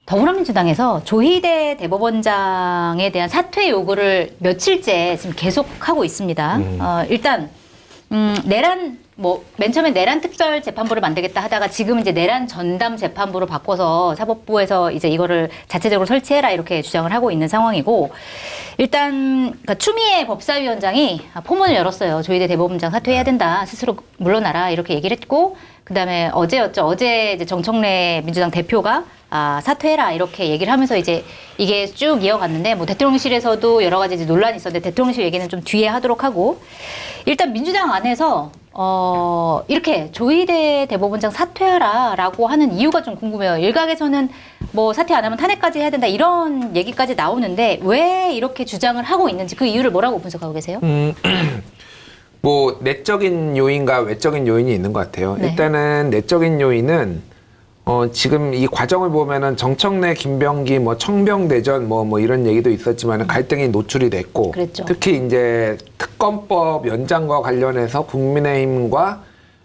더불어민주당에서 조희대 대법원장에 대한 사퇴 요구를 며칠째 지금 계속하고 있습니다. 일단 내란 맨 처음에 내란 특별 재판부를 만들겠다 하다가 지금은 이제 내란 전담 재판부로 바꿔서 사법부에서 이제 이거를 자체적으로 설치해라 이렇게 주장을 하고 있는 상황이고, 일단 그러니까 추미애 법사위원장이 포문을 열었어요. 조희대 대법원장 사퇴해야 된다, 스스로 물러나라 이렇게 얘기를 했고, 그다음에 어제 이제 정청래 민주당 대표가 사퇴해라 이렇게 얘기를 하면서 이제 이게 쭉 이어갔는데, 뭐 대통령실에서도 여러 가지 이제 논란이 있었는데 대통령실 얘기는 좀 뒤에 하도록 하고, 일단 민주당 안에서 이렇게 조희대 대법원장 사퇴하라라고 하는 이유가 좀 궁금해요. 일각에서는 뭐 사퇴 안 하면 탄핵까지 해야 된다 이런 얘기까지 나오는데 왜 이렇게 주장을 하고 있는지 그 이유를 뭐라고 분석하고 계세요? 뭐 내적인 요인과 외적인 요인이 있는 것 같아요. 네. 일단은 내적인 요인은 지금 이 과정을 보면은 정청래, 김병기, 뭐 청병대전 뭐 이런 얘기도 있었지만 갈등이 노출이 됐고, 그랬죠. 특히 이제 특검법 연장과 관련해서 국민의힘과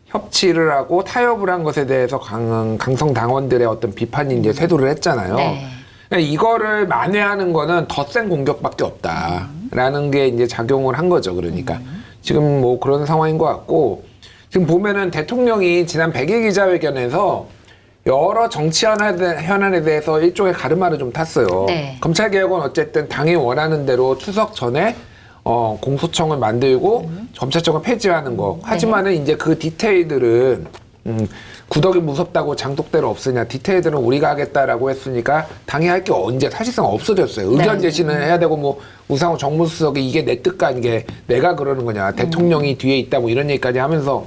협치를 하고 타협을 한 것에 대해서 강성 당원들의 어떤 비판이 이제 쇄도를 했잖아요. 네. 그러니까 이거를 만회하는 거는 더 센 공격밖에 없다라는 게 이제 작용을 한 거죠. 그러니까 지금 뭐 그런 상황인 것 같고, 지금 보면은 대통령이 지난 100일 기자회견에서 여러 정치 현안에 대해서 일종의 가르마를 좀 탔어요. 네. 검찰개혁은 어쨌든 당이 원하는 대로 추석 전에 공소청을 만들고 검찰청을 폐지하는 거. 하지만은 이제 그 디테일들은 구덕이 무섭다고 장독대로 없으냐. 디테일들은 우리가 하겠다라고 했으니까 당이 할 게 언제 사실상 없어졌어요. 의견 제시는 해야 되고, 뭐 우상호 정무수석이 이게 내 뜻과 이게 내가 그러는 거냐. 대통령이 뒤에 있다 뭐 이런 얘기까지 하면서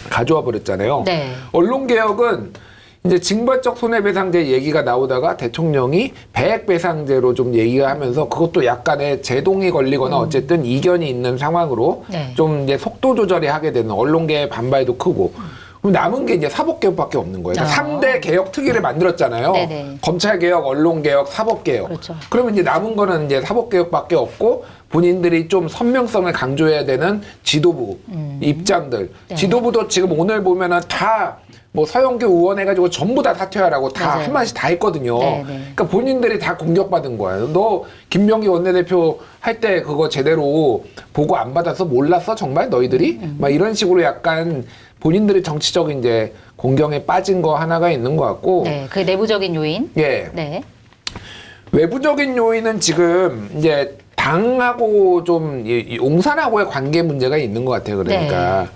가져와 버렸잖아요. 네. 언론개혁은 이제 징벌적 손해배상제 얘기가 나오다가 대통령이 배액배상제로 좀 얘기가 하면서 그것도 약간의 제동이 걸리거나 어쨌든 이견이 있는 상황으로 네. 좀 이제 속도 조절이 하게 되는, 언론계의 반발도 크고. 그럼 남은 게 이제 사법개혁밖에 없는 거예요. 그러니까 3대 개혁 특위를 만들었잖아요. 네네. 검찰개혁, 언론개혁, 사법개혁. 그렇죠. 그러면 이제 남은 거는 이제 사법개혁밖에 없고, 본인들이 좀 선명성을 강조해야 되는 지도부 입장들. 네. 지도부도 지금 오늘 보면은 다 뭐 서영교 의원 해가지고 전부 다 사퇴하라고 다 맞아요. 한마디씩 다 했거든요. 네, 네. 그러니까 본인들이 다 공격받은 거예요. 너 김병기 원내대표 할 때 그거 제대로 보고 안 받아서 몰랐어 정말 너희들이? 막 이런 식으로 약간 본인들의 정치적인 이제 공경에 빠진 거 하나가 있는 것 같고. 네, 그 내부적인 요인. 예. 네. 외부적인 요인은 지금 이제 당하고 좀 용산하고의 관계 문제가 있는 것 같아요. 그러니까. 네.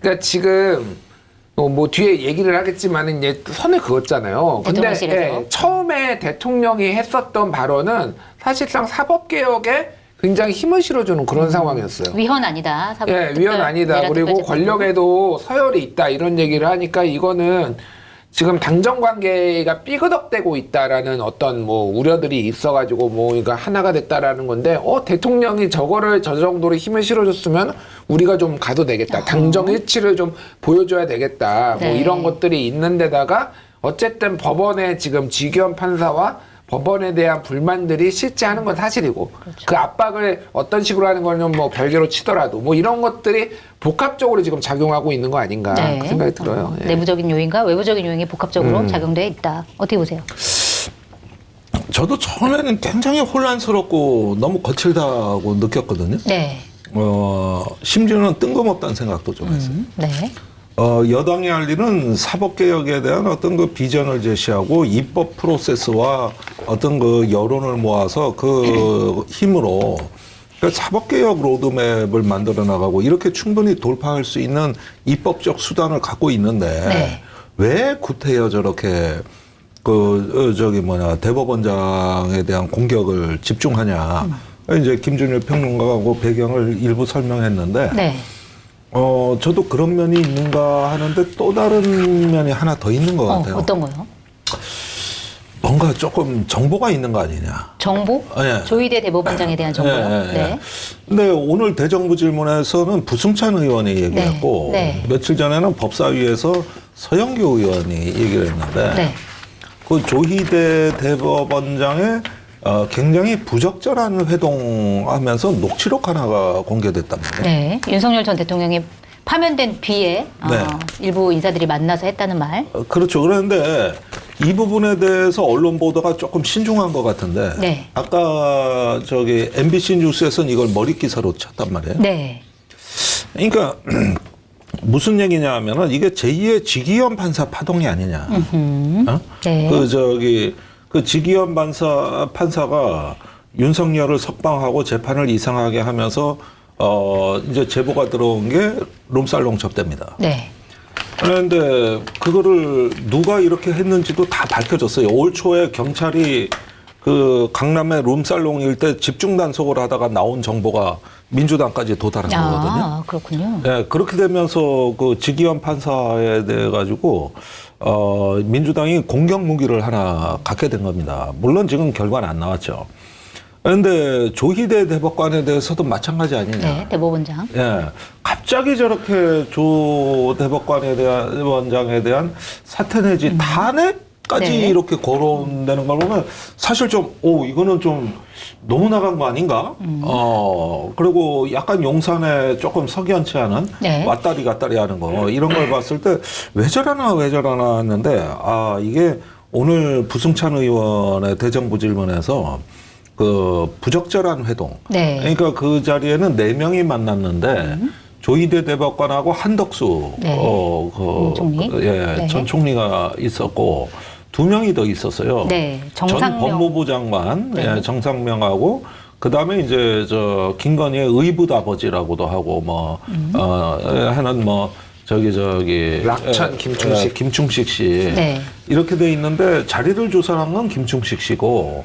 그러니까 지금 뭐 뒤에 얘기를 하겠지만 이제 선을 그었잖아요. 근데 대통령실에서. 처음에 대통령이 했었던 발언은 사실상 사법개혁에 굉장히 힘을 실어주는 그런 상황이었어요. 위헌 아니다. 위헌 아니다. 그리고 권력에도 서열이 있다. 이런 얘기를 하니까 이거는 지금 당정 관계가 삐그덕대고 있다라는 어떤 뭐 우려들이 있어가지고 뭐 이거 하나가 됐다라는 건데, 대통령이 저거를 저 정도로 힘을 실어줬으면 우리가 좀 가도 되겠다. 당정 일치를 좀 보여줘야 되겠다. 네. 뭐 이런 것들이 있는데다가 어쨌든 법원의 지금 지기현 판사와 법원에 대한 불만들이 실제하는 건 사실이고, 그렇죠. 그 압박을 어떤 식으로 하는 거는 뭐 별개로 치더라도 뭐 이런 것들이 복합적으로 지금 작용하고 있는 거 아닌가 네. 그 생각이 들어요. 예. 내부적인 요인과 외부적인 요인이 복합적으로 작용되어 있다. 어떻게 보세요? 저도 처음에는 굉장히 혼란스럽고 너무 거칠다고 느꼈거든요. 네. 심지어는 뜬금없다는 생각도 좀 했어요. 네. 여당이 할 일은 사법개혁에 대한 어떤 그 비전을 제시하고 입법 프로세스와 어떤 그 여론을 모아서 그 힘으로 그 사법개혁 로드맵을 만들어 나가고 이렇게 충분히 돌파할 수 있는 입법적 수단을 갖고 있는데 네. 왜 구태여 저렇게 대법원장에 대한 공격을 집중하냐. 이제 김준일 평론가하고 배경을 일부 설명했는데 네. 저도 그런 면이 있는가 하는데 또 다른 면이 하나 더 있는 것 같아요. 어떤 거요? 뭔가 조금 정보가 있는 거 아니냐. 정보? 예. 조희대 대법원장에 대한 정보요? 네. 근데 오늘 대정부 질문에서는 부승찬 의원이 얘기했고 네. 며칠 전에는 법사위에서 서영교 의원이 얘기를 했는데 네. 그 조희대 대법원장의 굉장히 부적절한 회동하면서 녹취록 하나가 공개됐단 말이에요. 네. 윤석열 전 대통령이 파면된 뒤에 네. 일부 인사들이 만나서 했다는 말. 그렇죠. 그런데 이 부분에 대해서 언론 보도가 조금 신중한 것 같은데 네. 아까 저기 MBC 뉴스에서는 이걸 머리 기사로 쳤단 말이에요. 네. 그러니까 무슨 얘기냐 하면은 이게 제2의 지기현 판사 파동이 아니냐. 어? 네. 그 지기현 판사가 윤석열을 석방하고 재판을 이상하게 하면서 이제 제보가 들어온 게 룸살롱 접대입니다. 네. 그런데 그거를 누가 이렇게 했는지도 다 밝혀졌어요. 올 초에 경찰이 그 강남의 룸살롱 일대 집중 단속을 하다가 나온 정보가 민주당까지 도달한 거거든요. 아, 그렇군요. 네, 그렇게 되면서 그 지기현 판사에 대해 가지고 민주당이 공격 무기를 하나 갖게 된 겁니다. 물론 지금 결과는 안 나왔죠. 그런데 조희대 대법관에 대해서도 마찬가지 아니냐. 네, 대법원장. 예, 갑자기 저렇게 조 대법관에 대한 사퇴 내지 탄핵까지 네. 이렇게 거론되는 걸 보면 사실 좀, 이거는 좀 너무 나간 거 아닌가? 그리고 약간 용산에 조금 석연치 않은 네. 왔다리 갔다리 하는 거, 이런 걸 봤을 때 왜 저러나 했는데, 이게 오늘 부승찬 의원의 대정부 질문에서 그 부적절한 회동. 네. 그러니까 그 자리에는 4명이 만났는데 조희대 대법관하고 한덕수 네. 총리. 네. 전 총리가 있었고 2명이 더 있었어요. 네. 전 정상명. 법무부 장관 네. 정상명하고 그다음에 이제 김건희의 의붓 아버지라고도 하고 하는 락천 김충식. 김충식 씨. 네. 이렇게 돼 있는데 자리를 조사한 건 김충식 씨고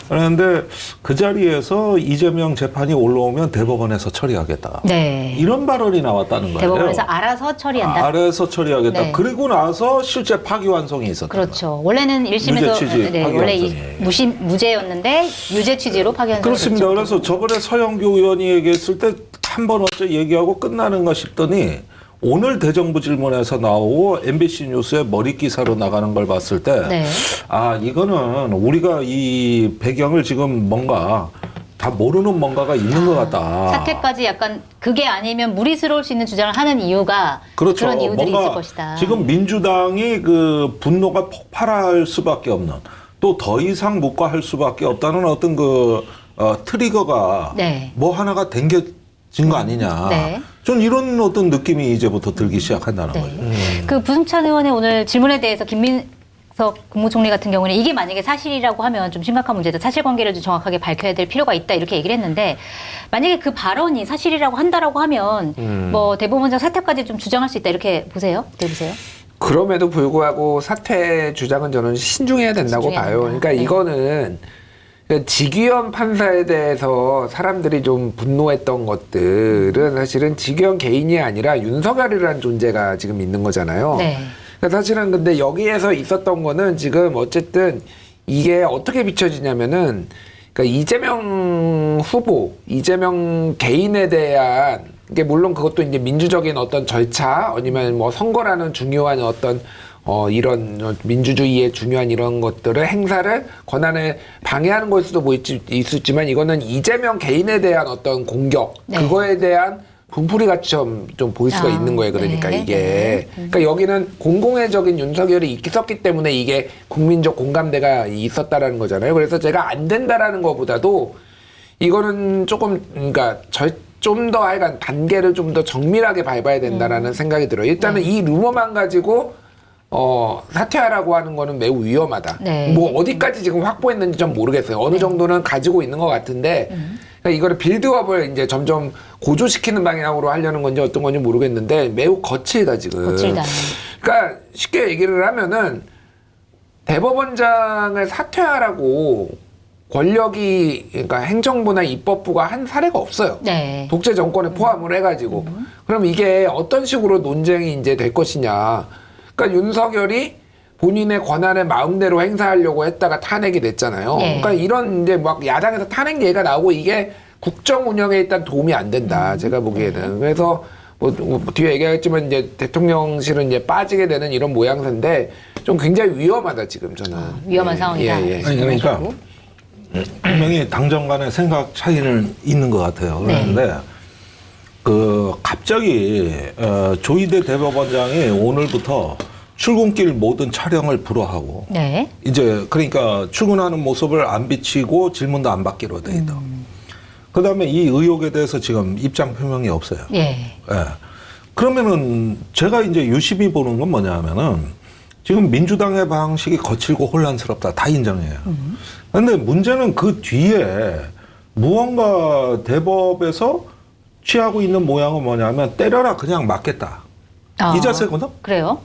그런데 그 자리에서 이재명 재판이 올라오면 대법원에서 처리하겠다. 네. 이런 발언이 나왔다는 거예요. 대법원에서 알아서 처리한다. 알아서 처리하겠다. 네. 그리고 나서 실제 파기환송이 있었다. 그렇죠. 원래는 1심에서 유죄 취지, 원래 파기환송이. 무죄였는데 유죄 취지로 파기환송. 그렇습니다. 그래서 저번에 서영교 의원이 얘기했을 때 한 번 어째 얘기하고 끝나는가 싶더니 오늘 대정부 질문에서 나오고 MBC 뉴스에 머리 기사로 나가는 걸 봤을 때 네. 이거는 우리가 이 배경을 지금 뭔가 다 모르는 뭔가가 있는 것 같다. 사퇴까지 약간 그게 아니면 무리스러울 수 있는 주장을 하는 이유가 그렇죠. 그런 이유들이 뭔가 있을 것이다. 지금 민주당이 그 분노가 폭발할 수밖에 없는 또 더 이상 묵과할 수밖에 없다는 어떤 트리거가 네. 뭐 하나가 댕겨진 거 아니냐. 네. 전 이런 어떤 느낌이 이제부터 들기 시작한다는 네. 거죠. 그 부승찬 의원의 오늘 질문에 대해서 김민석 국무총리 같은 경우는 이게 만약에 사실이라고 하면 좀 심각한 문제다. 사실관계를 좀 정확하게 밝혀야 될 필요가 있다 이렇게 얘기를 했는데 만약에 그 발언이 사실이라고 한다라고 하면 뭐 대법원장 사퇴까지 좀 주장할 수 있다 이렇게 보세요? 어떻게 보세요? 그럼에도 불구하고 사퇴 주장은 저는 신중해야 된다고 신중해야 봐요. 된다. 그러니까 네. 이거는 지기현 판사에 대해서 사람들이 좀 분노했던 것들은 사실은 지기현 개인이 아니라 윤석열이라는 존재가 지금 있는 거잖아요. 네. 그러니까 사실은 근데 여기에서 있었던 거는 지금 어쨌든 이게 어떻게 비춰지냐면은 그러니까 이재명 후보, 이재명 개인에 대한 이게 물론 그것도 이제 민주적인 어떤 절차 아니면 뭐 선거라는 중요한 어떤 이런 민주주의의 중요한 이런 것들을 행사를 권한을 방해하는 걸 수도 뭐 있었지만 이거는 이재명 개인에 대한 어떤 공격 네. 그거에 대한 분풀이 같이 좀 보일 수가 있는 거예요. 그러니까 네. 이게 그러니까 여기는 공공의적인 윤석열이 있었기 때문에 이게 국민적 공감대가 있었다라는 거잖아요. 그래서 제가 안 된다라는 것보다도 이거는 조금 그러니까 좀 더 하여간 단계를 좀 더 정밀하게 밟아야 된다라는 생각이 들어요. 일단은 이 루머만 가지고 사퇴하라고 하는 거는 매우 위험하다. 네. 뭐 어디까지 지금 확보했는지 좀 모르겠어요. 어느 정도는 가지고 있는 것 같은데 그러니까 이거를 빌드업을 이제 점점 고조시키는 방향으로 하려는 건지 어떤 건지 모르겠는데 매우 거칠다 지금. 거칠다. 그러니까 쉽게 얘기를 하면은 대법원장을 사퇴하라고 권력이 그러니까 행정부나 입법부가 한 사례가 없어요. 네. 독재 정권에 포함을 해가지고 그럼 이게 어떤 식으로 논쟁이 이제 될 것이냐. 그러니까 윤석열이 본인의 권한을 마음대로 행사하려고 했다가 탄핵이 됐잖아요. 네. 그러니까 이런 이제 막 야당에서 탄핵 얘기가 나오고 이게 국정 운영에 일단 도움이 안 된다. 제가 보기에는. 그래서 뭐 뒤에 얘기하겠지만 이제 대통령실은 이제 빠지게 되는 이런 모양새인데 좀 굉장히 위험하다 지금 저는. 위험한 상황이다. 아니, 그러니까 분명히 당정 간의 생각 차이는 있는 것 같아요. 그런데 갑자기 조희대 대법원장이 오늘부터 출근길 모든 촬영을 불허하고 네. 이제 그러니까 출근하는 모습을 안 비치고 질문도 안 받기로 돼 있다. 그다음에 이 의혹에 대해서 지금 입장 표명이 없어요. 예. 예. 그러면은 제가 이제 유심히 보는 건 뭐냐면은 지금 민주당의 방식이 거칠고 혼란스럽다 다 인정해요. 그런데 문제는 그 뒤에 무언가 대법에서 취하고 있는 모양은 뭐냐면 때려라 그냥 맞겠다. 이 자세거든? 그래요?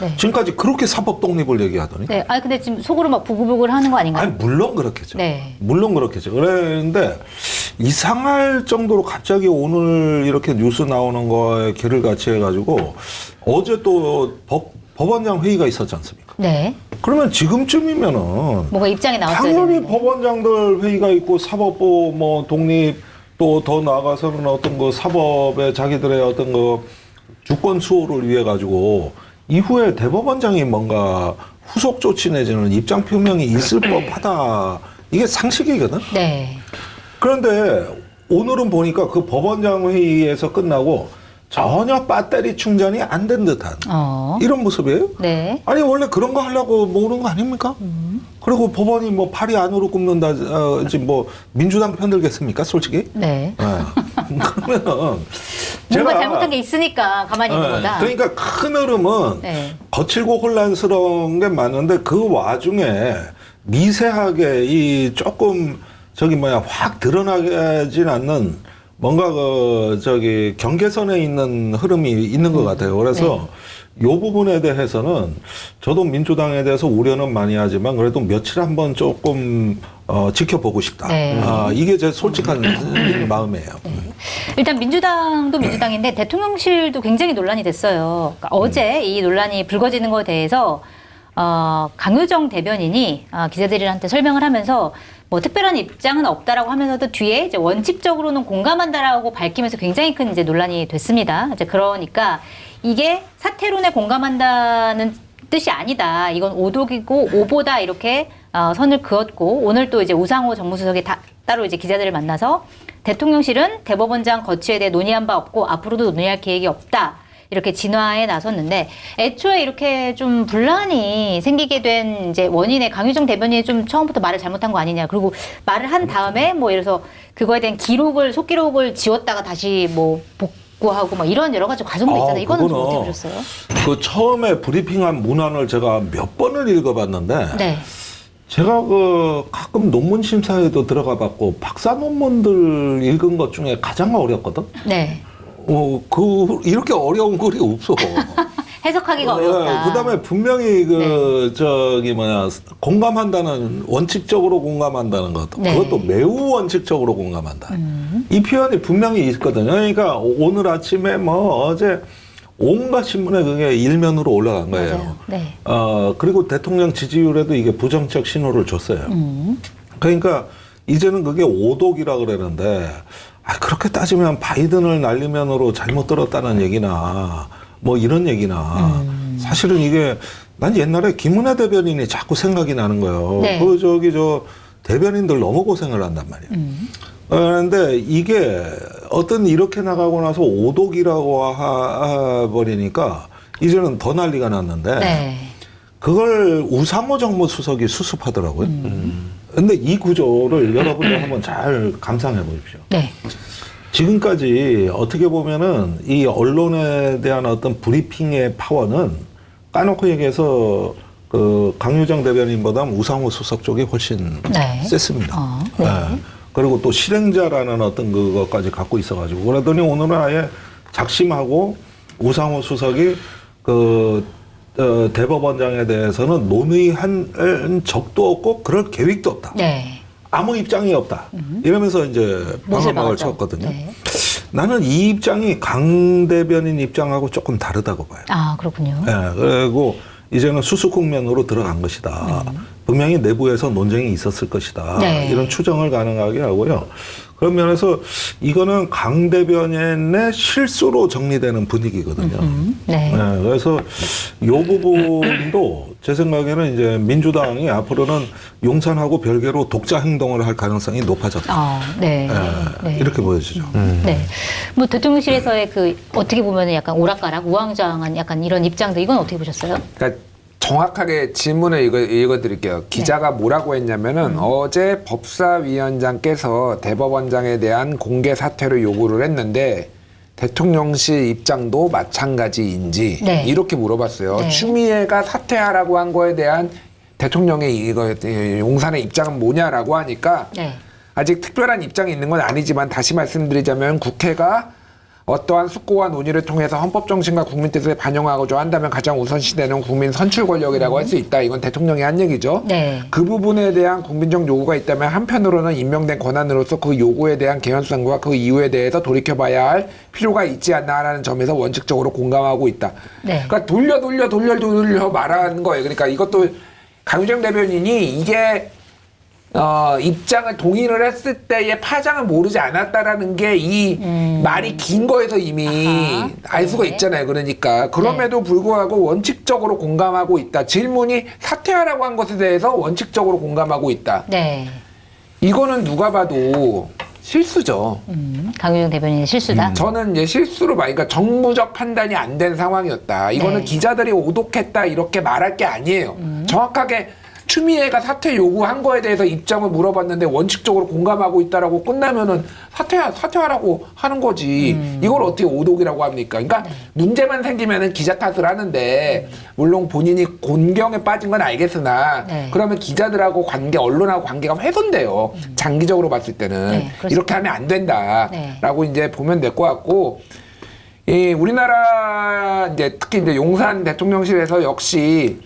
네. 지금까지 그렇게 사법 독립을 얘기하더니. 네. 아니 근데 지금 속으로 막 부글부글 하는 거 아닌가요? 아니 물론 그렇겠죠. 네. 물론 그렇겠죠. 그런데 이상할 정도로 갑자기 오늘 이렇게 뉴스 나오는 거에 개를 같이 해가지고 어제 또 법원장 회의가 있었지 않습니까? 네. 그러면 지금쯤이면은 뭐가 입장이 나왔어야 당연히 되는데. 법원장들 회의가 있고 사법부 뭐 독립 또 더 나아가서는 어떤 그 사법의 자기들의 어떤 그 주권 수호를 위해 가지고 이후에 대법원장이 뭔가 후속 조치 내지는 입장 표명이 있을 법하다. 이게 상식이거든. 네. 그런데 오늘은 보니까 그 법원장 회의에서 끝나고 전혀 배터리 충전이 안 된 듯한 이런 모습이에요. 네. 아니 원래 그런 거 하려고 모으는 거 아닙니까? 그리고 법원이 뭐 팔이 안으로 굽는다, 이제 뭐 민주당 편들겠습니까, 솔직히? 네. 그러면은 뭔가 잘못한 게 있으니까 가만히 있는 거다. 그러니까 큰 흐름은 네. 거칠고 혼란스러운 게 맞는데 그 와중에 미세하게 이 조금 저기 뭐야 확 드러나진 않는 뭔가 그 저기 경계선에 있는 흐름이 있는 것 같아요. 그래서 요 부분에 대해서는 저도 민주당에 대해서 우려는 많이 하지만 그래도 며칠 한번 조금 지켜보고 싶다. 네. 이게 제 솔직한 마음이에요. 일단 민주당도 민주당인데 대통령실도 굉장히 논란이 됐어요. 그러니까 어제 이 논란이 불거지는 것에 대해서 강효정 대변인이 기자들한테 설명을 하면서 뭐 특별한 입장은 없다라고 하면서도 뒤에 이제 원칙적으로는 공감한다라고 밝히면서 굉장히 큰 이제 논란이 됐습니다. 이제 그러니까 이게 사퇴론에 공감한다는 뜻이 아니다. 이건 오독이고 오보다 이렇게 선을 그었고 오늘 또 이제 우상호 정무수석이 따로 이제 기자들을 만나서 대통령실은 대법원장 거취에 대해 논의한 바 없고 앞으로도 논의할 계획이 없다. 이렇게 진화에 나섰는데 애초에 이렇게 좀 분란이 생기게 된 이제 원인에 강효정 대변인이 좀 처음부터 말을 잘못한 거 아니냐. 그리고 말을 한 다음에 뭐 예를 들어서 그거에 대한 속기록을 지웠다가 다시 뭐 복구하고 막 이런 여러 가지 과정도 있잖아요. 이거는 좀 어떻게 보셨어요? 그 처음에 브리핑한 문안을 제가 몇 번을 읽어봤는데 네. 제가 그 가끔 논문 심사에도 들어가 봤고 박사 논문들 읽은 것 중에 가장 어렵거든. 네. 이렇게 어려운 글이 없어. 해석하기가 어렵다. 그다음에 분명히 공감한다는 원칙적으로 공감한다는 것, 네. 그것도 매우 원칙적으로 공감한다. 이 표현이 분명히 있거든요. 그러니까 오늘 아침에 뭐 어제 온갖 신문에 그게 일면으로 올라간 거예요. 맞아요. 네. 그리고 대통령 지지율에도 이게 부정적 신호를 줬어요. 그러니까 이제는 그게 오독이라 그러는데. 그렇게 따지면 바이든을 날리면으로 잘못 들었다는 얘기나 뭐 이런 얘기나 사실은 이게 난 옛날에 김은혜 대변인이 자꾸 생각이 나는 거예요. 네. 대변인들 너무 고생을 한단 말이에요. 그런데 이게 어떤 이렇게 나가고 나서 오독이라고 버리니까 이제는 더 난리가 났는데 네. 그걸 우상호 정무수석이 수습하더라고요. 근데 이 구조를 여러분들 한번 잘 감상해 보십시오. 네. 지금까지 어떻게 보면은 이 언론에 대한 어떤 브리핑의 파워는 까놓고 얘기해서 그 강효정 대변인보다 우상호 수석 쪽이 훨씬 셌습니다. 네. 그리고 또 실행자라는 어떤 그것까지 갖고 있어가지고 그러더니 오늘은 아예 작심하고 우상호 수석이 대법원장에 대해서는 논의한 적도 없고 그럴 계획도 없다. 네. 아무 입장이 없다. 이러면서 이제 방어막을 쳤거든요. 네. 나는 이 입장이 강 대변인 입장하고 조금 다르다고 봐요. 그렇군요. 네, 그리고 이제는 수습 국면으로 들어간 것이다. 분명히 내부에서 논쟁이 있었을 것이다. 네. 이런 추정을 가능하게 하고요. 그런 면에서 이거는 강 대변인의 실수로 정리되는 분위기거든요. 네. 그래서 이 부분도 제 생각에는 이제 민주당이 앞으로는 용산하고 별개로 독자 행동을 할 가능성이 높아졌다. 네. 네. 이렇게 보여지죠. 네. 뭐 대통령실에서의 그 어떻게 보면 약간 오락가락, 우왕좌왕한 약간 이런 입장들 이건 어떻게 보셨어요? 그러니까 정확하게 질문을 읽어드릴게요. 기자가 뭐라고 했냐면은 어제 법사위원장께서 대법원장에 대한 공개 사퇴를 요구를 했는데 대통령실 입장도 마찬가지인지 네. 이렇게 물어봤어요. 네. 추미애가 사퇴하라고 한 거에 대한 대통령의 이거 용산의 입장은 뭐냐라고 하니까 네. 아직 특별한 입장이 있는 건 아니지만 다시 말씀드리자면 국회가 어떠한 숙고와 논의를 통해서 헌법 정신과 국민 뜻을 반영하고자 한다면 가장 우선시되는 국민 선출 권력이라고 할 수 있다. 이건 대통령이 한 얘기죠. 네. 그 부분에 대한 국민적 요구가 있다면 한편으로는 임명된 권한으로서 그 요구에 대한 개연성과 그 이유에 대해서 돌이켜봐야 할 필요가 있지 않나라는 점에서 원칙적으로 공감하고 있다. 네. 그러니까 돌려 말하는 거예요. 그러니까 이것도 강유정 대변인이 이게 입장을 동의를 했을 때의 파장을 모르지 않았다라는 게 이 말이 긴 거에서 이미 아하. 알 수가 네. 있잖아요. 그러니까 그럼에도 불구하고 원칙적으로 공감하고 있다. 질문이 사퇴하라고 한 것에 대해서 원칙적으로 공감하고 있다. 네. 이거는 누가 봐도 실수죠. 강유정 대변인의 실수다. 저는 이제 실수로 그러니까 정무적 판단이 안 된 상황이었다. 이거는 네. 기자들이 오독했다 이렇게 말할 게 아니에요. 정확하게 추미애가 사퇴 요구한 거에 대해서 입장을 물어봤는데 원칙적으로 공감하고 있다라고 끝나면은 사퇴하라고 하는 거지. 이걸 어떻게 오독이라고 합니까? 그러니까 문제만 생기면은 기자 탓을 하는데 물론 본인이 곤경에 빠진 건 알겠으나 네. 그러면 기자들하고 언론하고 관계가 훼손돼요. 장기적으로 봤을 때는 네, 그렇습니다. 이렇게 하면 안 된다라고 네. 이제 보면 될 것 같고. 우리나라 이제 특히 이제 용산 대통령실에서 역시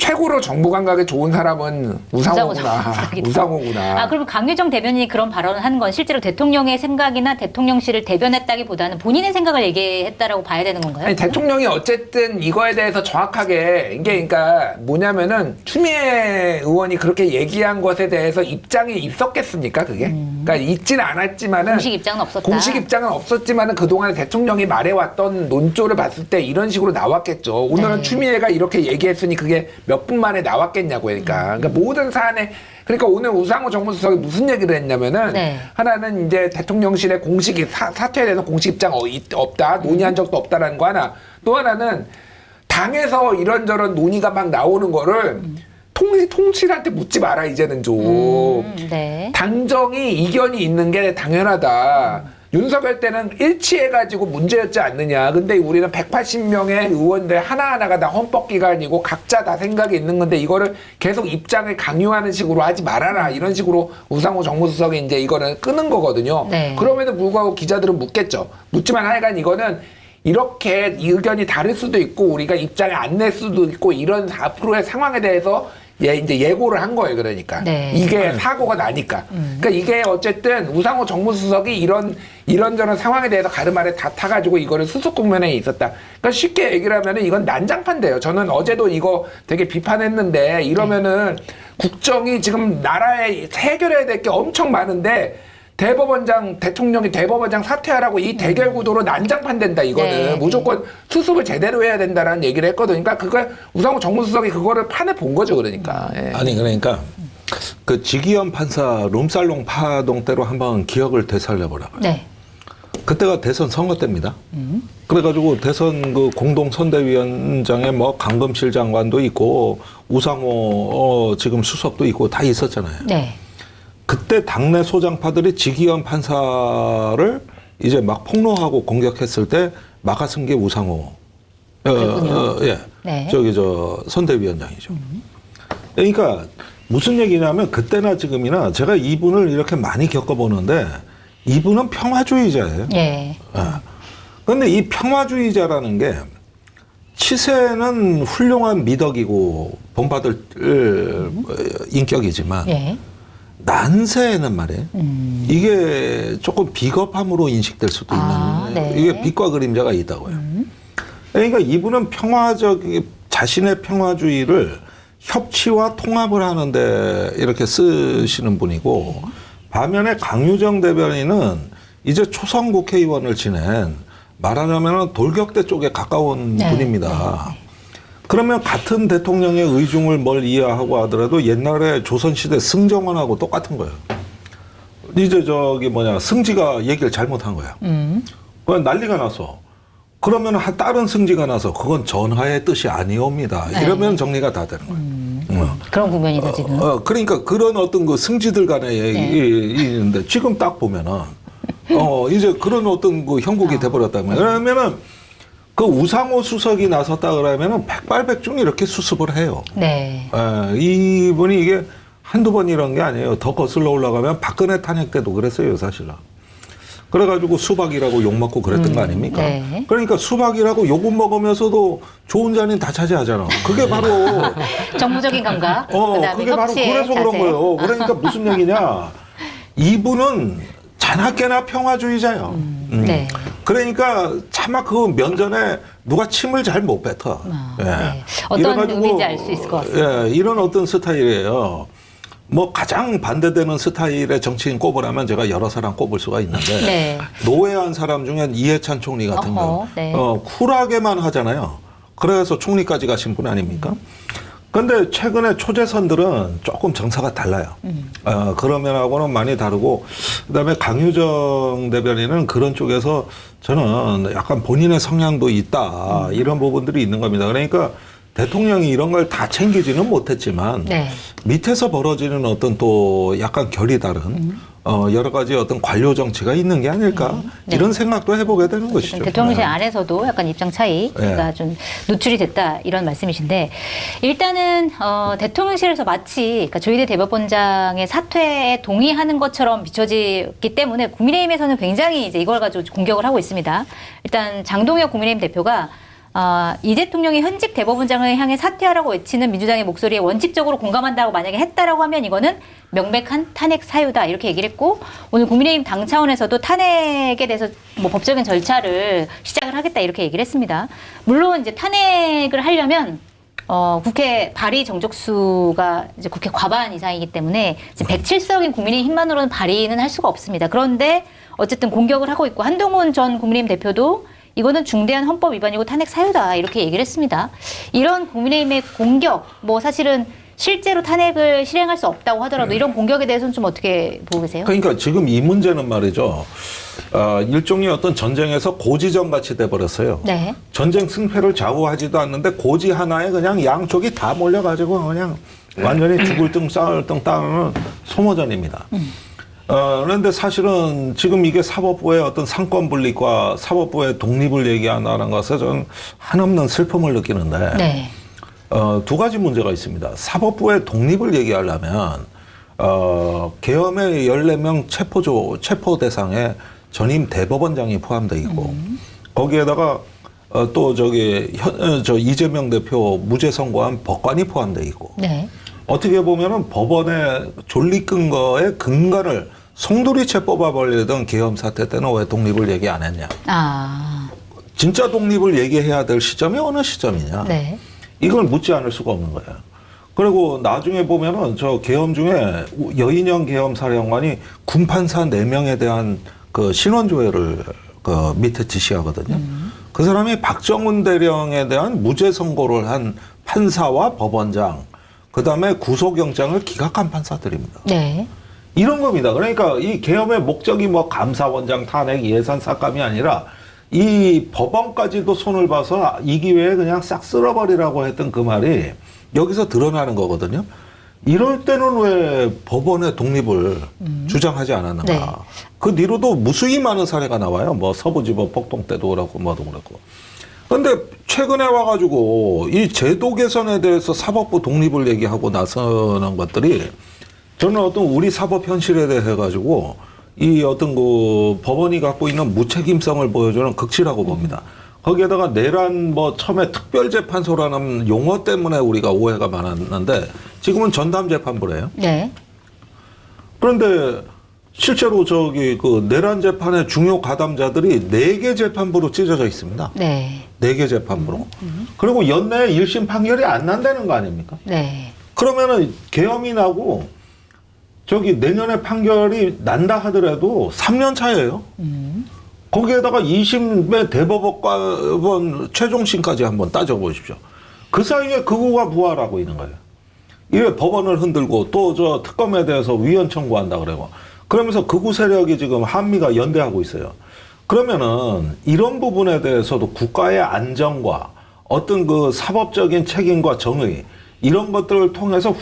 최고로 정부 감각에 좋은 사람은 우상호구나. 우상호구나. 그럼 강유정 대변인이 그런 발언을 하는 건 실제로 대통령의 생각이나 대통령실을 대변했다기보다는 본인의 생각을 얘기했다라고 봐야 되는 건가요? 아니, 대통령이 어쨌든 이거에 대해서 정확하게 이게 그러니까 뭐냐면은 추미애 의원이 그렇게 얘기한 것에 대해서 입장이 있었겠습니까? 그게? 그러니까 있지는 않았지만은 공식 입장은 없었다. 공식 입장은 없었지만은 그동안 대통령이 말해왔던 논조를 봤을 때 이런 식으로 나왔겠죠. 오늘은 네. 추미애가 이렇게 얘기했으니 그게 몇 분 만에 나왔겠냐고. 그러니까 모든 사안에 그러니까 오늘 우상호 정무수석이 무슨 얘기를 했냐면은 네. 하나는 이제 대통령실의 공식 사퇴에 대해서 공식 입장 없다. 논의한 적도 없다라는 거 하나. 또 하나는 당에서 이런저런 논의가 막 나오는 거를 통치한테 묻지 마라 이제는 좀. 네. 당정이 이견이 있는 게 당연하다. 윤석열 때는 일치해가지고 문제였지 않느냐. 근데 우리는 180명의 의원들 하나하나가 다 헌법기관이고 각자 다 생각이 있는 건데 이거를 계속 입장을 강요하는 식으로 하지 말아라. 이런 식으로 우상호 정무수석이 이제 이거는 끄는 거거든요. 네. 그럼에도 불구하고 기자들은 묻겠죠. 묻지만 하여간 이거는 이렇게 의견이 다를 수도 있고 우리가 입장을 안 낼 수도 있고 이런 앞으로의 상황에 대해서 이제 예고를 한 거예요. 그러니까 네. 이게 사고가 나니까. 그러니까 이게 어쨌든 우상호 정무수석이 이런저런 상황에 대해서 가르마를 다 타가지고 이거를 수습 국면에 있었다. 그러니까 쉽게 얘기를 하면은 이건 난장판돼요. 저는 어제도 이거 되게 비판했는데 이러면은 국정이 지금 나라에 해결해야 될 게 엄청 많은데. 대통령이 대법원장 사퇴하라고 이 대결 구도로 난장판 된다 이거는 네. 무조건 수습을 제대로 해야 된다라는 얘기를 했거든요. 그러니까 그걸 우상호 정무수석이 그거를 판에 본 거죠, 그러니까. 예. 아니 그러니까 그 지기현 판사 룸살롱 파동 때로 한번 기억을 되살려보라. 네. 그때가 대선 선거 때입니다. 그래가지고 대선 그 공동선대위원장에 뭐 강금실 장관도 있고 우상호 지금 수석도 있고 다 있었잖아요. 네. 그때 당내 소장파들이 지기현 판사를 이제 막 폭로하고 공격했을 때 막아선 게 우상호. 예. 네. 선대위원장이죠. 그러니까 무슨 얘기냐면 그때나 지금이나 제가 이분을 이렇게 많이 겪어보는데 이분은 평화주의자예요. 예. 그런데 이 평화주의자라는 게 치세는 훌륭한 미덕이고 본받을 인격이지만 예. 난세는 말이에요. 이게 조금 비겁함으로 인식될 수도 있는 네. 이게 빛과 그림자가 있다고요. 그러니까 이분은 자신의 평화주의를 협치와 통합을 하는데 이렇게 쓰시는 분이고 반면에 강유정 대변인은 이제 초선 국회의원을 지낸 말하자면 돌격대 쪽에 가까운 네. 분입니다. 그러면 같은 대통령의 의중을 뭘 이해하고 하더라도 옛날에 조선시대 승정원하고 똑같은 거예요. 이제 승지가 얘기를 잘못한 거야. 그건 난리가 나서. 그러면 다른 승지가 나서 그건 전하의 뜻이 아니옵니다. 네. 이러면 정리가 다 되는 거예요. 그런 국면이죠 지금. 그러니까 그런 어떤 그 승지들 간의 얘기인데 지금 딱 보면은 이제 그런 어떤 그 형국이 돼버렸다면 그러면은 그 우상호 수석이 나섰다 그러면은 백발백중 이렇게 수습을 해요. 네. 이분이 이게 한두 번 이런 게 아니에요. 더 거슬러 올라가면 박근혜 탄핵 때도 그랬어요, 사실은. 그래가지고 수박이라고 욕먹고 그랬던 거 아닙니까? 네. 그러니까 수박이라고 욕은 먹으면서도 좋은 자리는 다 차지하잖아. 그게 바로 정무적인 감각. 그다음에 그게 바로 협치의 그래서 자세. 그런 거예요. 그러니까 무슨 얘기냐? 이분은 자나깨나 평화주의자예요. 네. 그러니까 차마 그 면전에 누가 침을 잘 못 뱉어. 네. 어떤 이래가지고, 의미인지 알 수 있을 것 같습니다. 이런 어떤 스타일이에요. 뭐 가장 반대되는 스타일의 정치인 꼽으라면 제가 여러 사람 꼽을 수가 있는데 네. 노회한 사람 중엔 이해찬 총리 같은 거 네. 쿨하게만 하잖아요. 그래서 총리까지 가신 분 아닙니까? 근데 최근에 초재선들은 조금 정사가 달라요. 그런 면하고는 많이 다르고 그다음에 강유정 대변인은 그런 쪽에서 저는 약간 본인의 성향도 있다 이런 부분들이 있는 겁니다. 그러니까 대통령이 이런 걸 다 챙기지는 못했지만 네. 밑에서 벌어지는 어떤 또 약간 결이 다른 여러 가지 어떤 관료 정치가 있는 게 아닐까 네. 이런 생각도 해보게 되는 것이죠. 대통령실 안에서도 약간 입장 차이가 좀 노출이 됐다 이런 말씀이신데 일단은 대통령실에서 마치 그러니까 조희대 대법원장의 사퇴에 동의하는 것처럼 비춰지기 때문에 국민의힘에서는 굉장히 이제 이걸 가지고 공격을 하고 있습니다. 일단 장동혁 국민의힘 대표가 이 대통령이 현직 대법원장을 향해 사퇴하라고 외치는 민주당의 목소리에 원칙적으로 공감한다고 만약에 했다라고 하면 이거는 명백한 탄핵 사유다 이렇게 얘기를 했고 오늘 국민의힘 당 차원에서도 탄핵에 대해서 뭐 법적인 절차를 시작을 하겠다 이렇게 얘기를 했습니다. 물론 이제 탄핵을 하려면 국회 발의 정족수가 이제 국회 과반 이상이기 때문에 이제 107석인 국민의힘만으로는 발의는 할 수가 없습니다. 그런데 어쨌든 공격을 하고 있고 한동훈 전 국민의힘 대표도 이거는 중대한 헌법 위반이고 탄핵 사유다 이렇게 얘기를 했습니다. 이런 국민의힘의 공격, 뭐 사실은 실제로 탄핵을 실행할 수 없다고 하더라도 이런 공격에 대해서는 좀 어떻게 보고 계세요? 그러니까 지금 이 문제는 말이죠. 일종의 어떤 전쟁에서 고지전 같이 돼버렸어요. 네. 전쟁 승패를 좌우하지도 않는데 고지 하나에 그냥 양쪽이 다 몰려가지고 그냥 완전히 죽을 등 싸울 등 따르는 소모전입니다. 그런데 사실은 지금 이게 사법부의 어떤 상권 분립과 사법부의 독립을 얘기한다는 것에 저는 한없는 슬픔을 느끼는데 네. 두 가지 문제가 있습니다. 사법부의 독립을 얘기하려면 계엄의 14명 체포 대상에 전임 대법원장이 포함되어 있고 거기에다가 또 이재명 대표 무죄 선고한 법관이 포함되어 있고 네. 어떻게 보면은 법원의 존립 근거의 근간을 송두리째 뽑아버리던 계엄 사태 때는 왜 독립을 얘기 안 했냐? 진짜 독립을 얘기해야 될 시점이 어느 시점이냐? 네. 이걸 묻지 않을 수가 없는 거예요. 그리고 나중에 보면은 저 계엄 중에 여인영 계엄 사령관이 군판사 4명에 대한 그 신원조회를 그 밑에 지시하거든요. 그 사람이 박정훈 대령에 대한 무죄 선고를 한 판사와 법원장, 그 다음에 구속영장을 기각한 판사들입니다. 네. 이런 겁니다. 그러니까 이 계엄의 목적이 뭐 감사원장 탄핵 예산 삭감이 아니라 이 법원까지도 손을 봐서 이 기회에 그냥 싹 쓸어버리라고 했던 그 말이 여기서 드러나는 거거든요. 이럴 때는 왜 법원의 독립을 주장하지 않았는가. 네. 그 뒤로도 무수히 많은 사례가 나와요. 뭐 서부지법 폭동 때도 그렇고 뭐도 그렇고. 근데 최근에 와가지고 이 제도 개선에 대해서 사법부 독립을 얘기하고 나서는 것들이 저는 어떤 우리 사법 현실에 대해 가지고 이 어떤 그 법원이 갖고 있는 무책임성을 보여주는 극치라고 봅니다. 거기에다가 내란 뭐 처음에 특별재판소라는 용어 때문에 우리가 오해가 많았는데 지금은 전담재판부래요. 네. 그런데 실제로 그 내란 재판의 중요 가담자들이 4개 재판부로 찢어져 있습니다. 네. 4개 재판부로. 그리고 연내에 1심 판결이 안 난다는 거 아닙니까? 네. 그러면은 계엄이 나고 내년에 판결이 난다 하더라도 3년 차예요. 거기에다가 2심의 대법원 최종심까지 한번 따져보십시오. 그 사이에 극우가 부활하고 있는 거예요. 이게 법원을 흔들고 또 저 특검에 대해서 위헌 청구한다 그러고 그러면서 극우 세력이 지금 한미가 연대하고 있어요. 그러면은 이런 부분에 대해서도 국가의 안정과 어떤 그 사법적인 책임과 정의 이런 것들을 통해서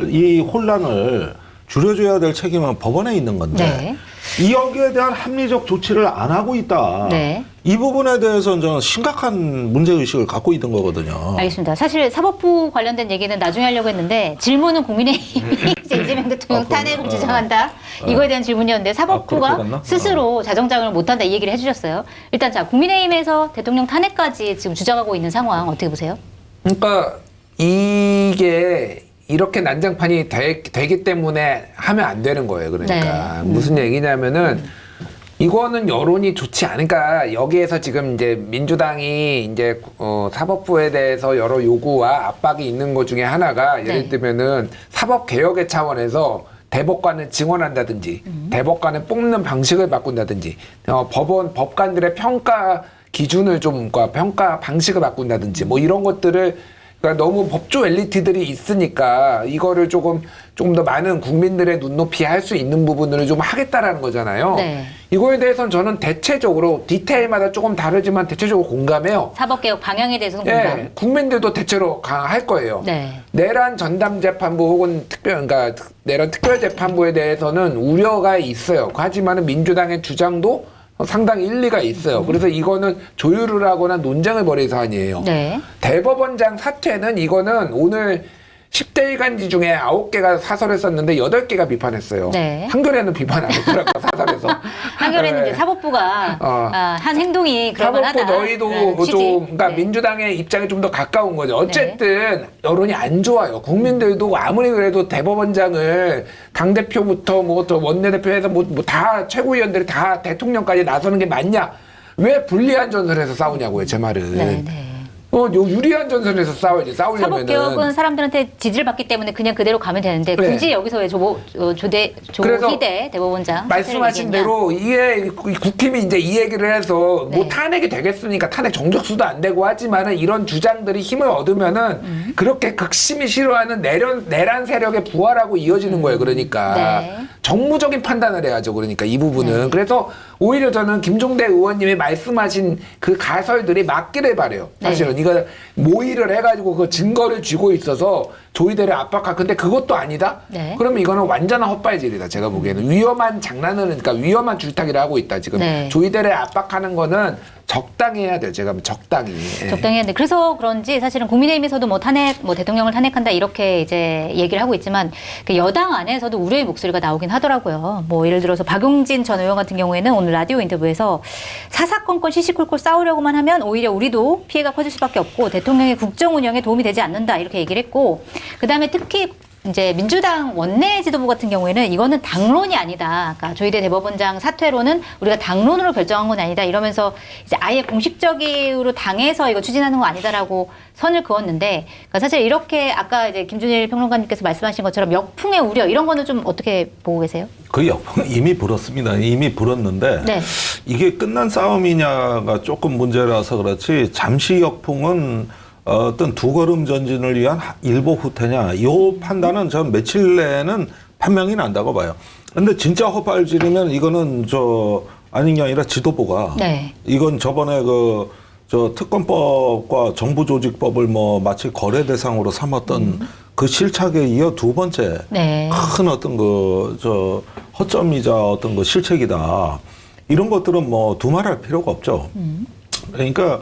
이 혼란을 줄여줘야 될 책임은 법원에 있는 건데 네. 이 여기에 대한 합리적 조치를 안 하고 있다. 네. 이 부분에 대해서는 저는 심각한 문제의식을 갖고 있는 거거든요. 알겠습니다. 사실 사법부 관련된 얘기는 나중에 하려고 했는데 질문은 국민의힘이 이제 이재명 대통령 탄핵을 주장한다. 이거에 대한 질문이었는데 그렇게 사법부가 갔나? 스스로 자정작용을 못한다 이 얘기를 해주셨어요. 일단 자 국민의힘에서 대통령 탄핵까지 지금 주장하고 있는 상황 어떻게 보세요? 그러니까 이게 이렇게 난장판이 되기 때문에 하면 안 되는 거예요. 그러니까 무슨 얘기냐면은 이거는 여론이 좋지 않으니까 여기에서 지금 이제 민주당이 이제 사법부에 대해서 여러 요구와 압박이 있는 것 중에 하나가 예를 들면은 사법 개혁의 차원에서 대법관을 증원한다든지 대법관을 뽑는 방식을 바꾼다든지 법관들의 평가 기준을 좀 평가 방식을 바꾼다든지 뭐 이런 것들을 그러니까 너무 법조 엘리트들이 있으니까 이거를 조금 더 많은 국민들의 눈높이에 할 수 있는 부분을 좀 하겠다라는 거잖아요. 네. 이거에 대해서는 저는 대체적으로 디테일마다 조금 다르지만 대체적으로 공감해요. 사법개혁 방향에 대해서는 공감. 예, 국민들도 대체로 할 거예요. 네. 내란 전담재판부 혹은 그러니까 내란 특별재판부에 대해서는 우려가 있어요. 하지만은 민주당의 주장도 상당히 일리가 있어요. 그래서 이거는 조율을 하거나 논쟁을 벌일 사안이에요. 네. 대법원장 사퇴는 이거는 오늘 10대 일간지 중에 9개가 사설을 썼는데 8개가 비판했어요. 네. 한겨레는 비판 안 했더라고요. 사설에서. 한겨레는 네. 이제 사법부가 한 행동이 그럴만하다. 사법부 너희도 좀 그러니까 네. 민주당의 입장에 좀 더 가까운 거죠. 어쨌든 여론이 안 좋아요. 국민들도 아무리 그래도 대법원장을 당대표부터 뭐 또 원내대표에서 뭐 다 최고위원들이 다 대통령까지 나서는 게 맞냐? 왜 불리한 전선에서 싸우냐고요. 제 말은. 네, 네. 유리한 전선에서 싸워야지. 싸우려면은. 사법개혁은 사람들한테 지지를 받기 때문에 그냥 그대로 가면 되는데 네. 굳이 여기서 왜 조희대 대법원장 말씀하신 대로 이게 국힘이 이제 이 얘기를 해서 뭐 네. 탄핵이 되겠으니까 탄핵 정적수도 안 되고 하지만은 이런 주장들이 힘을 얻으면은 그렇게 극심히 싫어하는 내란 세력의 부활하고 이어지는 거예요. 그러니까 네. 정무적인 판단을 해야죠. 그러니까 이 부분은 네. 그래서 오히려 저는 김종대 의원님이 말씀하신 그 가설들이 맞기를 바래요. 사실은 이거 모의를 해가지고 그 증거를 쥐고 있어서 조희대를 압박할 근데 그것도 아니다? 네. 그러면 이거는 완전한 헛발질이다. 제가 보기에는 위험한 장난을 그러니까 위험한 줄타기를 하고 있다. 지금 네. 조희대를 압박하는 거는 적당히 해야 돼요. 제가 보면 적당히. 예. 적당히 했는데 그래서 그런지 사실은 국민의힘에서도 뭐 대통령을 탄핵한다 이렇게 이제 얘기를 하고 있지만 그 여당 안에서도 우려의 목소리가 나오긴 하더라고요. 뭐 예를 들어서 박용진 전 의원 같은 경우에는 오늘 라디오 인터뷰에서 사사건건 시시콜콜 싸우려고만 하면 오히려 우리도 피해가 커질 수밖에 없고 대통령의 국정 운영에 도움이 되지 않는다 이렇게 얘기를 했고 그다음에 특히 이제 민주당 원내 지도부 같은 경우에는 이거는 당론이 아니다. 그러니까 조희대 대법원장 사퇴로는 우리가 당론으로 결정한 건 아니다. 이러면서 이제 아예 공식적으로 당에서 이거 추진하는 거 아니다라고 선을 그었는데, 그러니까 사실 이렇게 아까 이제 김준일 평론가님께서 말씀하신 것처럼 역풍의 우려 이런 거는 좀 어떻게 보고 계세요? 그 역풍 이미 불었습니다. 이미 불었는데 네. 이게 끝난 싸움이냐가 조금 문제라서 그렇지 잠시 역풍은 어떤 두 걸음 전진을 위한 일보 후퇴냐 이 판단은 전 며칠 내에는 판명이 난다고 봐요. 근데 진짜 헛발질이면 이거는 아닌 게 아니라 지도부가 네. 이건 저번에 특검법과 정부조직법을 뭐 마치 거래 대상으로 삼았던 그 실착에 이어 두 번째 네. 큰 어떤 허점이자 어떤 실책이다. 이런 것들은 뭐 두말할 필요가 없죠. 그러니까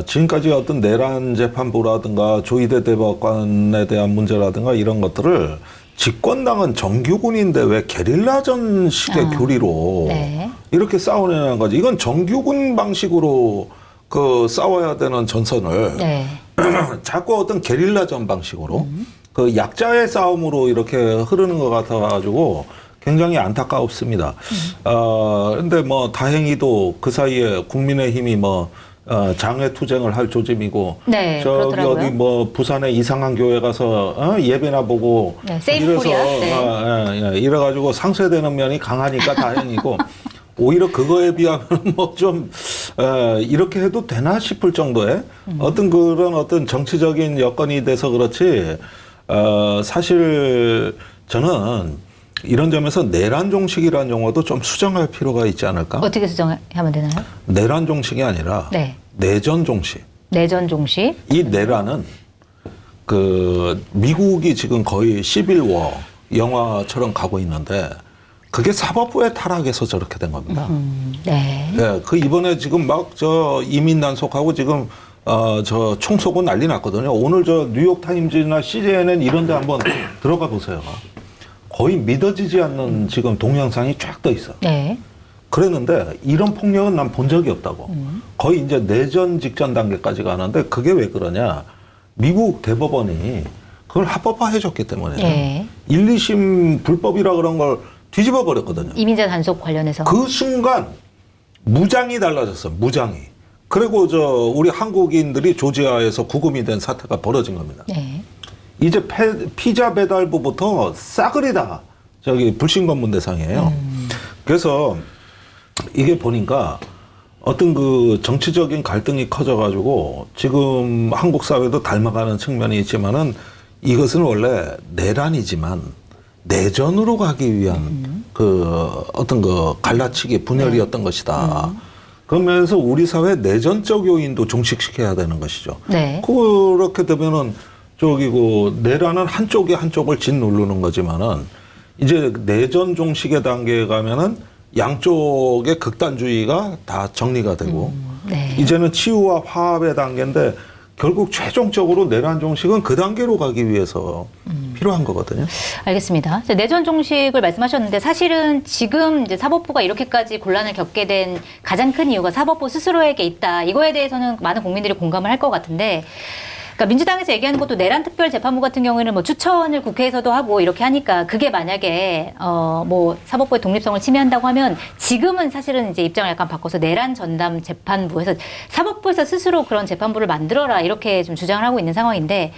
지금까지 어떤 내란 재판부라든가 조희대 대법관에 대한 문제라든가 이런 것들을 집권당은 정규군인데 왜 게릴라전 식의 교리로 네. 이렇게 싸우냐는 거지. 이건 정규군 방식으로 싸워야 되는 전선을 네. 자꾸 어떤 게릴라전 방식으로 그 약자의 싸움으로 이렇게 흐르는 것 같아가지고 굉장히 안타깝습니다. 근데 뭐 다행히도 그 사이에 국민의힘이 장외 투쟁을 할 조짐이고 네, 저기 그렇더라고요. 어디 뭐 부산의 이상한 교회 가서 예배나 보고 네, 세이프 코리아. 네. 이래가지고 상쇄되는 면이 강하니까 다행이고 오히려 그거에 비하면 뭐 좀 이렇게 해도 되나 싶을 정도의 어떤 그런 어떤 정치적인 여건이 돼서 그렇지 사실 저는 이런 점에서 내란 종식이라는 용어도 좀 수정할 필요가 있지 않을까? 어떻게 수정하면 되나요? 내란 종식이 아니라 네. 내전 종식. 내전 종식. 이 내란은 그 미국이 지금 거의 11워 영화처럼 가고 있는데 그게 사법부의 타락에서 저렇게 된 겁니다. 네. 네, 그 이번에 지금 막 저 이민 단속하고 지금 저 총 쏘고 난리 났거든요. 오늘 저 뉴욕 타임즈나 CNN 이런 데 한번 들어가 보세요. 거의 믿어지지 않는 지금 동영상이 쫙 떠 있어. 네. 그랬는데 이런 폭력은 난 본 적이 없다고. 거의 이제 내전 직전 단계까지 가는데 그게 왜 그러냐. 미국 대법원이 그걸 합법화해 줬기 때문에 네. 1, 2심 불법이라 그런 걸 뒤집어 버렸거든요. 이민자 단속 관련해서. 그 순간 무장이 달라졌어요. 무장이. 그리고 저 우리 한국인들이 조지아에서 구금이 된 사태가 벌어진 겁니다. 네. 이제 피자 배달부부터 싸그리 다 저기 불신 검문 대상이에요. 그래서 이게 보니까 어떤 그 정치적인 갈등이 커져가지고 지금 한국 사회도 닮아가는 측면이 있지만은 이것은 원래 내란이지만 내전으로 가기 위한 그 어떤 그 갈라치기 분열이었던 것이다. 그러면서 우리 사회 내전적 요인도 종식시켜야 되는 것이죠. 네. 그렇게 되면은 저기 그 내란은 한쪽이 한쪽을 짓누르는 거지만은 이제 내전 종식의 단계에 가면은 양쪽의 극단주의가 다 정리가 되고 네. 이제는 치유와 화합의 단계인데 결국 최종적으로 내란 종식은 그 단계로 가기 위해서 필요한 거거든요. 알겠습니다. 내전 종식을 말씀하셨는데 사실은 지금 이제 사법부가 이렇게까지 곤란을 겪게 된 가장 큰 이유가 사법부 스스로에게 있다. 이거에 대해서는 많은 국민들이 공감을 할 것 같은데 그러니까 민주당에서 얘기하는 것도 내란 특별재판부 같은 경우에는 뭐 추천을 국회에서도 하고 이렇게 하니까 그게 만약에 뭐 사법부의 독립성을 침해한다고 하면 지금은 사실은 이제 입장을 약간 바꿔서 내란 전담 재판부에서 사법부에서 스스로 그런 재판부를 만들어라 이렇게 좀 주장을 하고 있는 상황인데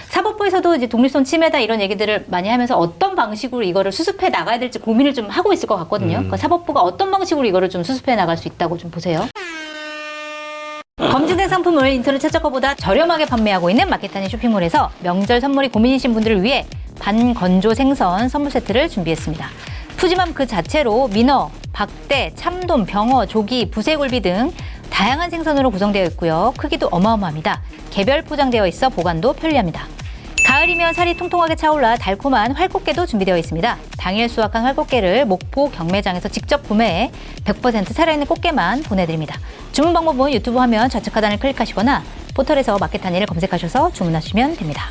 사법부에서도 이제 독립성 침해다 이런 얘기들을 많이 하면서 어떤 방식으로 이거를 수습해 나가야 될지 고민을 좀 하고 있을 것 같거든요. 그러니까 사법부가 어떤 방식으로 이거를 좀 수습해 나갈 수 있다고 좀 보세요. 검증된 상품을 인터넷 최저가보다 저렴하게 판매하고 있는 마케타니 쇼핑몰에서 명절 선물이 고민이신 분들을 위해 반건조 생선 선물 세트를 준비했습니다. 푸짐함 그 자체로 민어, 박대, 참돔, 병어, 조기, 부새굴비 등 다양한 생선으로 구성되어 있고요. 크기도 어마어마합니다. 개별 포장되어 있어 보관도 편리합니다. 가을이면 살이 통통하게 차올라 달콤한 활꽃게도 준비되어 있습니다. 당일 수확한 활꽃게를 목포 경매장에서 직접 구매해 100% 살아있는 꽃게만 보내드립니다. 주문 방법은 유튜브 화면 좌측 하단을 클릭하시거나 포털에서 마케타니를 검색하셔서 주문하시면 됩니다.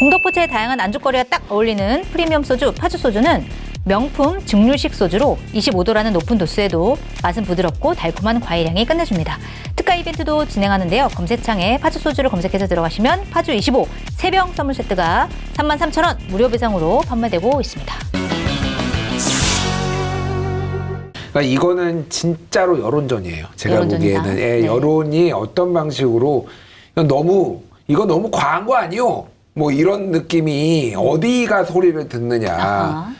공덕포차의 다양한 안주거리와 딱 어울리는 프리미엄 소주 파주 소주는 명품 증류식 소주로 25도라는 높은 도수에도 맛은 부드럽고 달콤한 과일향이 끝내줍니다. 특가 이벤트도 진행하는데요. 검색창에 파주 소주를 검색해서 들어가시면 파주 25 3병 선물 세트가 33,000원 무료 배송으로 판매되고 있습니다. 그러니까 이거는 진짜로 여론전이에요. 제가 여론전이다. 보기에는 네. 여론이 어떤 방식으로 이거 너무 과한 거 아니요? 뭐 이런 느낌이 어디가 소리를 듣느냐. 아하.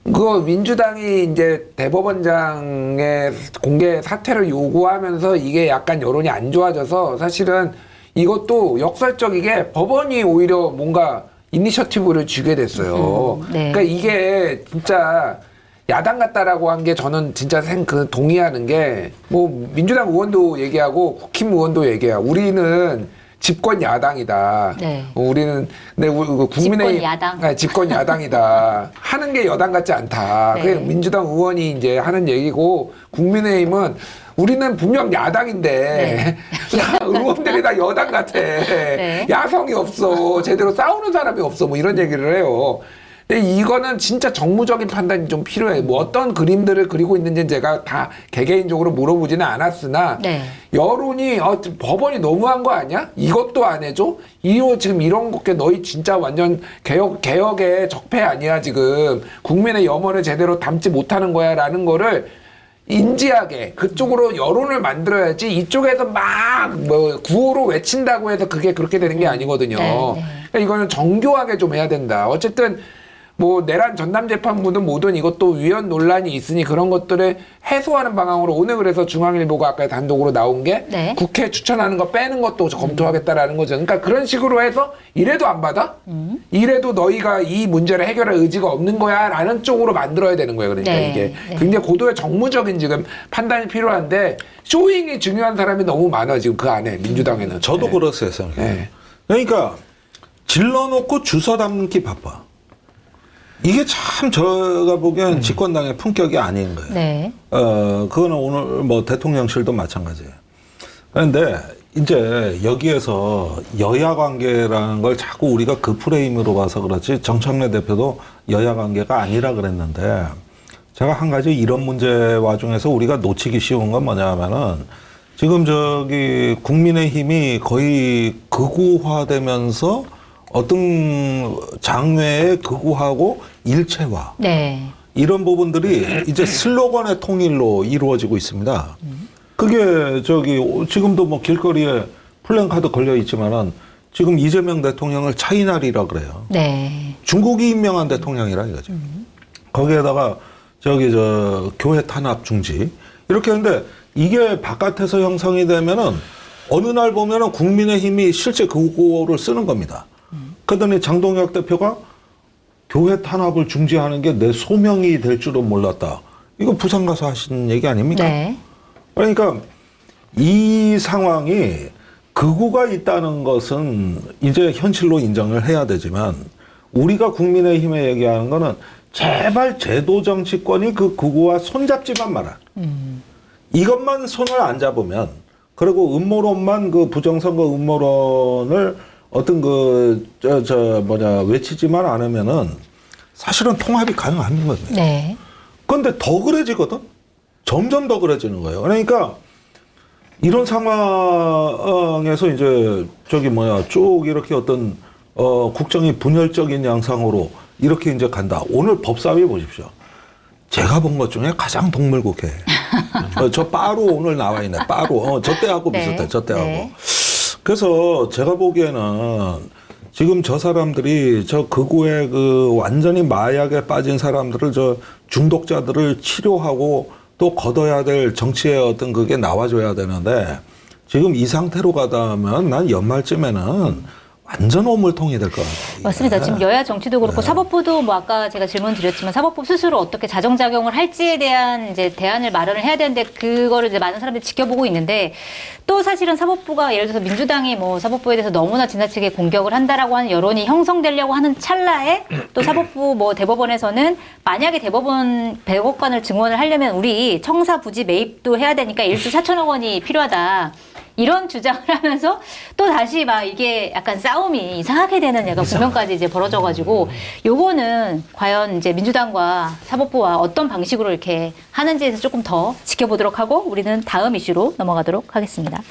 그 민주당이 이제 대법원장의 공개 사퇴를 요구하면서 이게 약간 여론이 안 좋아져서 사실은 이것도 역설적이게 법원이 오히려 뭔가 이니셔티브를 쥐게 됐어요. 네. 그러니까 이게 진짜 야당 같다라고 한 게 저는 진짜 동의하는 게 뭐 민주당 의원도 얘기하고 국힘 의원도 얘기하고 우리는 집권 야당이다. 네. 우리는 국민의 집권 야당. 네, 집권 야당이다. 하는 게 여당 같지 않다. 네. 그게 민주당 의원이 이제 하는 얘기고 국민의힘은 우리는 분명 야당인데 의원들이 다 여당 같아. 네. 야성이 없어. 제대로 싸우는 사람이 없어. 뭐 이런 얘기를 해요. 근데 이거는 진짜 정무적인 판단이 좀 필요해. 뭐 어떤 그림들을 그리고 있는지는 제가 다 개개인적으로 물어보지는 않았으나 네. 여론이 법원이 너무한 거 아니야? 이것도 안 해줘? 이거 지금 이런 것게 너희 진짜 완전 개혁의 적폐 아니야 지금 국민의 염원을 제대로 담지 못하는 거야 라는 거를 인지하게 그쪽으로 여론을 만들어야지 이쪽에서 막 뭐 구호로 외친다고 해서 그게 그렇게 되는 게 아니거든요. 네, 네. 그러니까 이거는 정교하게 좀 해야 된다. 어쨌든 뭐 내란 전담 재판부든 뭐든 이것도 위헌 논란이 있으니 그런 것들을 해소하는 방향으로 오늘 그래서 중앙일보가 아까 단독으로 나온 게 네. 국회 추천하는 거 빼는 것도 검토하겠다라는 거죠. 그러니까 그런 식으로 해서 이래도 안 받아? 이래도 너희가 이 문제를 해결할 의지가 없는 거야라는 쪽으로 만들어야 되는 거예요. 그러니까 네. 이게 네. 굉장히 고도의 정무적인 지금 판단이 필요한데 쇼잉이 중요한 사람이 너무 많아 지금 그 안에 민주당에는. 저도 네. 그렇어요, 생각해요. 네. 그러니까 질러놓고 주워 담기 바빠. 이게 참 제가 보기엔 집권당의 품격이 아닌 거예요. 네. 그거는 오늘 뭐 대통령실도 마찬가지예요. 그런데 이제 여기에서 여야 관계라는 걸 자꾸 우리가 그 프레임으로 봐서 그렇지 정청래 대표도 여야 관계가 아니라 그랬는데 제가 한 가지 이런 문제 와중에서 우리가 놓치기 쉬운 건 뭐냐 하면은 지금 저기 국민의힘이 거의 극우화되면서 어떤 장외에 극우하고 일체화 네. 이런 부분들이 이제 슬로건의 통일로 이루어지고 있습니다. 그게 저기 지금도 뭐 길거리에 플랜카드 걸려 있지만은 지금 이재명 대통령을 차이나리라 그래요. 네. 중국이 임명한 대통령이라 이거죠. 거기에다가 저기 저 교회 탄압 중지 이렇게 하는데 이게 바깥에서 형성이 되면은 어느 날 보면은 국민의힘이 실제 그거를 쓰는 겁니다. 그러더니 장동혁 대표가 교회 탄압을 중지하는 게 내 소명이 될 줄은 몰랐다. 이거 부산 가서 하신 얘기 아닙니까? 네. 그러니까 이 상황이 극우가 있다는 것은 이제 현실로 인정을 해야 되지만 우리가 국민의힘에 얘기하는 거는 제발 제도 정치권이 그 극우와 손잡지만 마라. 이것만 손을 안 잡으면 그리고 음모론만 그 부정선거 음모론을 어떤 외치지만 않으면은 사실은 통합이 가능한 겁니다. 네. 그런데 더 그래지거든? 점점 더 그래지는 거예요. 그러니까 이런 상황에서 이제 쭉 이렇게 어떤 국정이 분열적인 양상으로 이렇게 이제 간다. 오늘 법사위 보십시오. 제가 본 것 중에 가장 동물국해. 저 빠루 오늘 나와 있네. 빠루. 저 때하고 네. 비슷해. 저 때하고. 네. 그래서 제가 보기에는 지금 저 사람들이 저 극우의 그 완전히 마약에 빠진 사람들을 저 중독자들을 치료하고 또 걷어야 될 정치의 어떤 그게 나와줘야 되는데 지금 이 상태로 가다 하면 난 연말쯤에는 완전 오물통이 될 것 같아요. 맞습니다. 지금 여야 정치도 그렇고 사법부도 뭐 아까 제가 질문 드렸지만 사법부 스스로 어떻게 자정작용을 할지에 대한 이제 대안을 마련을 해야 되는데 그거를 이제 많은 사람들이 지켜보고 있는데 또 사실은 사법부가 예를 들어서 민주당이 뭐 사법부에 대해서 너무나 지나치게 공격을 한다라고 하는 여론이 형성되려고 하는 찰나에 또 사법부 뭐 대법원에서는 만약에 대법원 백악관을 증원을 하려면 우리 청사 부지 매입도 해야 되니까 1조 4천억 원이 필요하다. 이런 주장을 하면서 또 다시 막 이게 약간 싸움이 이상하게 되는 약간 국면까지 이제 벌어져가지고 요거는 과연 이제 민주당과 사법부와 어떤 방식으로 이렇게 하는지에서 조금 더 지켜보도록 하고 우리는 다음 이슈로 넘어가도록 하겠습니다.